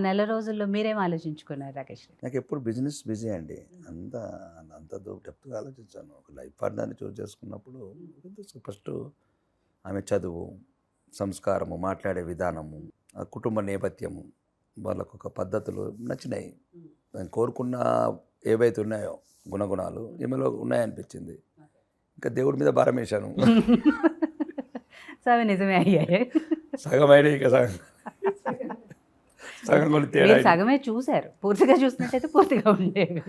నెల రోజుల్లో మీరేం ఆలోచించుకున్నారు రాకేష్ రెడ్డి? నాకు ఎప్పుడు బిజినెస్ బిజీ అండి. అంత అంత డెప్త్‌గా ఆలోచించాను. ఒక లైఫ్ పార్ట్నర్‌ని చూజ్ చేసుకున్నప్పుడు ఫస్టు ఆమె చదువు, సంస్కారము, మాట్లాడే విధానము, ఆ కుటుంబ నేపథ్యము, వాళ్ళకొక పద్ధతులు నచ్చినాయి. నేను కోరుకున్న ఏవైతే ఉన్నాయో గుణగుణాలు ఈమెలో ఉన్నాయనిపించింది. ఇంకా దేవుడి మీద భారం వేశాను. సో అవి నిజమే అయ్యాయి. సగం అయినాయి ఇక సగం కొన్ని తేడా మీరు సగమే చూశారు. పూర్తిగా చూసినట్టయితే పూర్తిగా ఉండేవి.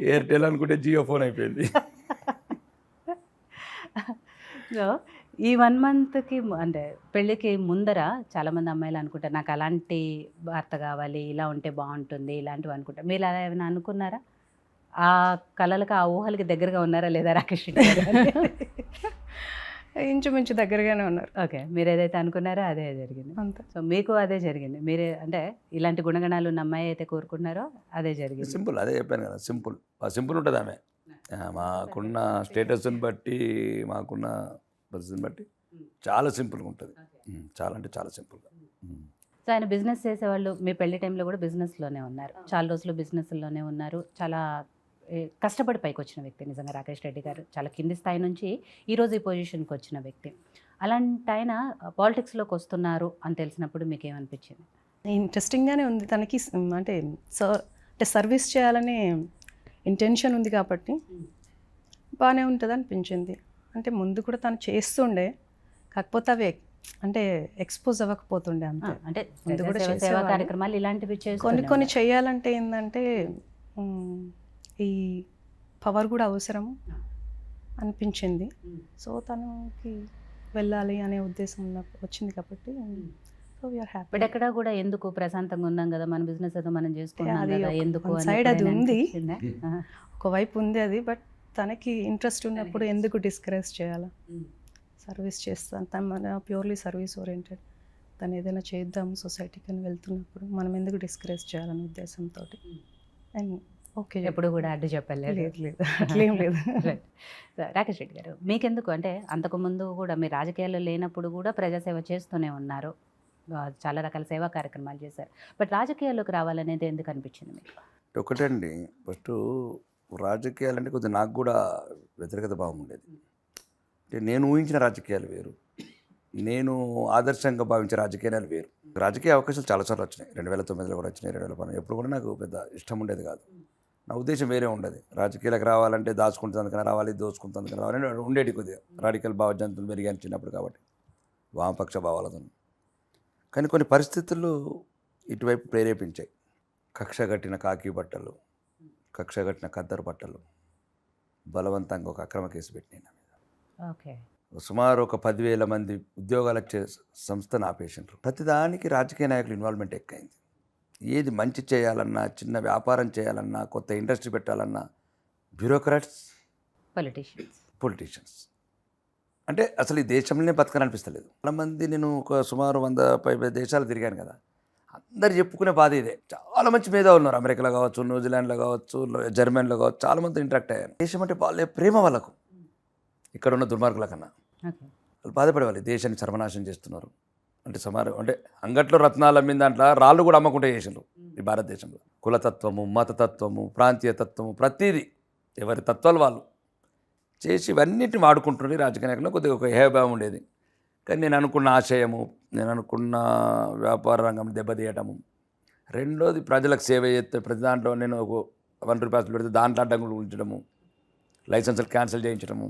ఎయిర్టెల్ అనుకుంటే జియో ఫోన్ అయిపోయింది. సో ఈ 1 మంత్‌కి అంటే పెళ్ళికి ముందర చాలామంది అమ్మాయిలు అనుకుంటారు నాకు అలాంటి భర్త కావాలి, ఇలా ఉంటే బాగుంటుంది, ఇలాంటివి అనుకుంటారు. మీరు అలా ఏమైనా అనుకున్నారా? ఆ కలలకి, ఆ ఊహలకి దగ్గరగా ఉన్నారా లేదా రాకేష్ రెడ్డి గారు? ఇంచుమించు దగ్గరగానే ఉన్నారు. ఓకే. మీరు ఏదైతే అనుకున్నారో అదే జరిగింది. అంతే. సో మీకు అదే జరిగింది. మీరే అంటే ఇలాంటి గుణగణాలు ఉన్న అమ్మాయి అయితే కోరుకున్నారో అదే జరిగింది. సింపుల్, అదే చెప్పాను కదా, సింపుల్. సింపుల్ ఉంటుంది ఆమె. మాకున్న స్టేటస్ని బట్టి, మాకున్న పరిస్థితిని బట్టి చాలా సింపుల్గా ఉంటుంది. చాలా అంటే చాలా సింపుల్గా. సో ఆయన బిజినెస్ చేసేవాళ్ళు మీ పెళ్లి టైంలో కూడా బిజినెస్లోనే ఉన్నారు. చాలా రోజులు బిజినెస్లోనే ఉన్నారు. చాలా కష్టపడి పైకి వచ్చిన వ్యక్తి నిజంగా రాకేష్ రెడ్డి గారు. చాలా కింది స్థాయి నుంచి ఈరోజు ఈ పొజిషన్కి వచ్చిన వ్యక్తి. అలాంటి ఆయన పాలిటిక్స్లోకి వస్తున్నారు అని తెలిసినప్పుడు మీకు ఏమనిపించింది? ఇంట్రెస్టింగ్గానే ఉంది తనకి. అంటే సర్వీస్ చేయాలనే ఇంటెన్షన్ ఉంది కాబట్టి బాగానే ఉంటుంది అనిపించింది. అంటే ముందు కూడా తను చేస్తుండే, కాకపోతే అవి అంటే ఎక్స్పోజ్ అవ్వకపోతుండే అంతే. అంటే ముందు కూడా సేవా కార్యక్రమాలు ఇలాంటివి కొన్ని చేయాలంటే ఏంటంటే ఈ పవర్ కూడా అవసరం అనిపించింది. సో తనకి వెళ్ళాలి అనే ఉద్దేశం వచ్చింది కాబట్టి సో వీఆర్ హ్యాపీ. బట్ ఎక్కడ కూడా ఎందుకు ప్రశాంతంగా ఉన్నాం కదా, మన బిజినెస్ ఏదో మనం చేసుకున్నాం కదా, ఎందుకు సైడ్ అది ఉంది, ఒకవైపు ఉంది అది. బట్ తనకి ఇంట్రెస్ట్ ఉన్నప్పుడు ఎందుకు డిస్కరేజ్ చేయాలా? సర్వీస్ చేస్తాను, తను మన ప్యూర్లీ సర్వీస్ ఓరియంటెడ్. తను ఏదైనా చేద్దాం సొసైటీకి అని వెళ్తున్నప్పుడు మనం ఎందుకు డిస్కరేజ్ చేయాలనే ఉద్దేశంతో అండ్ ఓకే. ఎప్పుడు కూడా అడ్డు చెప్పలేదు. లేదు అట్లేం లేదు. రాకేష్ రెడ్డి గారు, మీకెందుకు అంటే అంతకుముందు కూడా మీరు రాజకీయాల్లో లేనప్పుడు కూడా ప్రజాసేవ చేస్తూనే ఉన్నారు, చాలా రకాల సేవా కార్యక్రమాలు చేశారు. బట్ రాజకీయాల్లోకి రావాలనేది ఎందుకు అనిపించింది మీకు? ఒకటండి, ఫస్ట్ రాజకీయాలంటే కొద్దిగా నాకు కూడా వ్యతిరేకత భావం ఉండేది. అంటే నేను ఊహించిన రాజకీయాలు వేరు, నేను ఆదర్శంగా భావించే రాజకీయాలు వేరు. రాజకీయ అవకాశాలు చాలాసార్లు వచ్చినాయి. 2009లో కూడా వచ్చినాయి, 2012 ఎప్పుడు కూడా నాకు పెద్ద ఇష్టం ఉండేది కాదు. నా ఉద్దేశం వేరే ఉండేది. రాజకీయాలకు రావాలంటే దాచుకుంటుందుకన్నా రావాలి, దోచుకుంటుందుకన్నా రావాలని ఉండేది. కొద్దిగా రాడికల్ భావజంతులు పెరిగాను చిన్నప్పుడు కాబట్టి, వామపక్ష భావాలతో. కానీ కొన్ని పరిస్థితులు ఇటువైపు ప్రేరేపించాయి. కక్ష కట్టిన కాకి బట్టలు, కక్ష కట్టిన కద్దరు బట్టలు, బలవంతంగా ఒక అక్రమ కేసు పెట్టిన మీద. ఓకే. సుమారు ఒక 10,000 మంది ఉద్యోగాలు వచ్చే సంస్థను ఆపేసినారు. ప్రతిదానికి రాజకీయ నాయకులు ఇన్వాల్వ్మెంట్ ఎక్కువైంది. ఏది మంచి చేయాలన్నా, చిన్న వ్యాపారం చేయాలన్నా, కొత్త ఇండస్ట్రీ పెట్టాలన్నా బ్యూరోక్రాట్స్, పొలిటీషియన్స్. అంటే అసలు ఈ దేశంలోనే బతకనిపిస్తలేదు. చాలామంది, నేను ఒక సుమారు 100 దేశాలు తిరిగాను కదా, అందరు చెప్పుకునే బాధ ఇదే. చాలా మంచి మేధావులు ఉన్నారు, అమెరికాలో కావచ్చు, న్యూజిలాండ్లో కావచ్చు, జర్మనీలో కావచ్చు, చాలామంది ఇంటరాక్ట్ అయ్యాను. దేశం అంటే వాళ్ళే ప్రేమ వాళ్ళకు, ఇక్కడ ఉన్న దుర్మార్గుల కన్నా. వాళ్ళు బాధపడేవాళ్ళు, దేశాన్ని సర్వనాశనం చేస్తున్నారు అంటే అంటే అంగట్లో రత్నాలు అమ్మిన దాంట్లో రాళ్ళు కూడా అమ్మకుంటే చేసినారు ఈ భారతదేశంలో. కులతత్వము, మతతత్వము, ప్రాంతీయ తత్వము, ప్రతిదీ ఎవరి తత్వాలు వాళ్ళు చేసి ఇవన్నిటిని వాడుకుంటున్నారు. రాజకీయ నాయకులు కొద్దిగా ఒక హేభావం ఉండేది. కానీ నేను అనుకున్న ఆశయము, నేను అనుకున్న వ్యాపార రంగం దెబ్బతీయటము, రెండోది ప్రజలకు సేవ చేస్తే ప్రతి దాంట్లో నేను ఒక ₹1 పెడితే దాంట్లో అడ్డంకులు ఉంచడము, లైసెన్సులు క్యాన్సిల్ చేయించడము,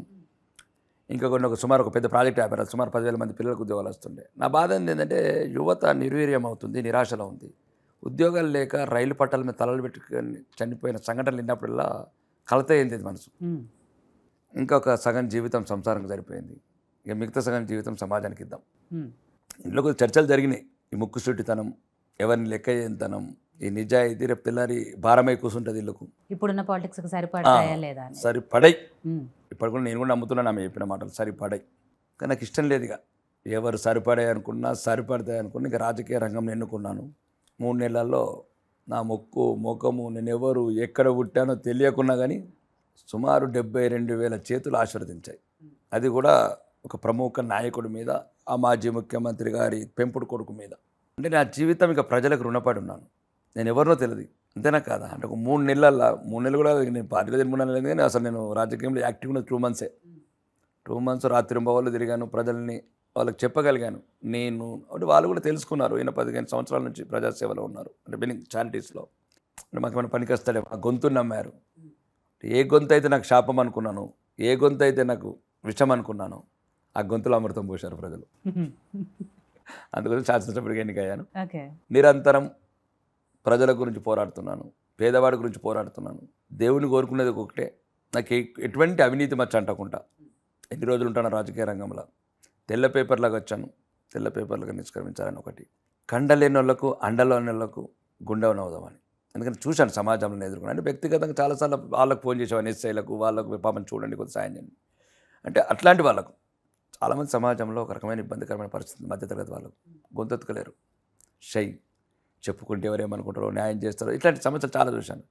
ఇంకా కొన్ని సుమారు ఒక పెద్ద ప్రాజెక్ట్ ఆపారు. సుమారు 10,000 మంది పిల్లలకు ఉద్యోగాలు వస్తుండే. నా బాధ ఏంటంటే యువత నిర్వీర్యం అవుతుంది, నిరాశలో ఉంది. ఉద్యోగాలు లేక రైలు పట్టాల మీద తలలు పెట్టుకొని చనిపోయిన సంఘటనలు విన్నప్పుడల్లా కలత అయింది మనసు. ఇంకొక సగం జీవితం సంసారంకి సరిపోయింది, ఇక మిగతా సగం జీవితం సమాజానికి ఇద్దాం. ఇంట్లో కొద్దిగా చర్చలు జరిగినాయి. ఈ ముక్కుసూటితనం, ఎవరిని లెక్క చేయనితనం, ఈ నిజాయితీ రేపు తెల్లారి భారమై కూర్చుంటుంది ఇళ్ళకు. ఇప్పుడున్న పాలిటిక్స్కి సరిపడాయా లేదా? సరిపడాయి. ఇప్పుడు కూడా నేను కూడా నమ్ముతున్నాను ఆమె చెప్పిన మాటలు, సరిపడాయి. కానీ నాకు ఇష్టం లేదు ఇక ఎవరు సరిపడాయి అనుకున్నా, సరిపడతాయి అనుకున్నా ఇక రాజకీయ రంగంలో ఎన్నుకున్నాను. 3 నెలల్లో నా ముఖము, నేను ఎవరు ఎక్కడ పుట్టానో తెలియకున్నా కానీ సుమారు 72,000 చేతులు ఆశీర్వదించాయి. అది కూడా ఒక ప్రముఖ నాయకుడి మీద, ఆ మాజీ ముఖ్యమంత్రి గారి పెంపుడు కొడుకు మీద. అంటే నా జీవితం ఇక ప్రజలకు రుణపడి ఉన్నాను. నేను ఎవరినో తెలియదు, అంతేనా కాదా? అంటే ఒక 3 నెలలు కూడా నేను పార్టీలో 3 నెలలు అయింది, కానీ అసలు నేను రాజకీయంలో యాక్టివ్ ఉన్న 2 మంత్సే. 2 మంత్స్ రాత్రింబవళ్ళు తిరిగాను, ప్రజల్ని వాళ్ళకి చెప్పగలిగాను నేను. అంటే వాళ్ళు కూడా తెలుసుకున్నారు, ఈయన 15 సంవత్సరాల నుంచి ప్రజాసేవలో ఉన్నారు, అంటే బిల్లింగ్ చారిటీస్లో. అంటే మాకు ఏమైనా పనికి వస్తాడే, ఆ గొంతుని నమ్మారు. ఏ గొంతు అయితే నాకు శాపం అనుకున్నాను, ఏ గొంతు అయితే నాకు విషం అనుకున్నాను, ఆ గొంతులో అమృతం పోశారు ప్రజలు. అందుకోసం శాసనసభ్యుడిగా ఎన్నికయ్యాను. ఓకే. నిరంతరం ప్రజల గురించి పోరాడుతున్నాను, పేదవాడి గురించి పోరాడుతున్నాను. దేవుని కోరుకునేది ఒకటే, నాకు ఎటువంటి అవినీతి మచ్చ అంటకుండా ఎన్ని రోజులు ఉంటాను రాజకీయ రంగంలో. తెల్ల పేపర్లాగా వచ్చాను, తెల్ల పేపర్లుగా నిష్క్రమించాలని ఒకటి. కండలేని వాళ్ళకు అండలేని వాళ్ళకు గుండె నవ్వుదామని. ఎందుకంటే చూశాను సమాజంలో ఎదుర్కొన్నాను. అంటే వ్యక్తిగతంగా చాలాసార్లు వాళ్ళకు ఫోన్ చేసేవాడిని, ఎస్ఐలకు, వాళ్ళకు పాపం చూడండి కొంత సాయం చేయండి అంటే. అట్లాంటి వాళ్ళకు చాలామంది సమాజంలో ఒక రకమైన ఇబ్బందికరమైన పరిస్థితి, మధ్యతరగతి వాళ్ళకు గొంతెత్తుకలేరు, చెప్పుకుంటే ఎవరేమనుకుంటారో, న్యాయం చేస్తారో, ఇట్లాంటి సమస్యలు చాలా చూశాను.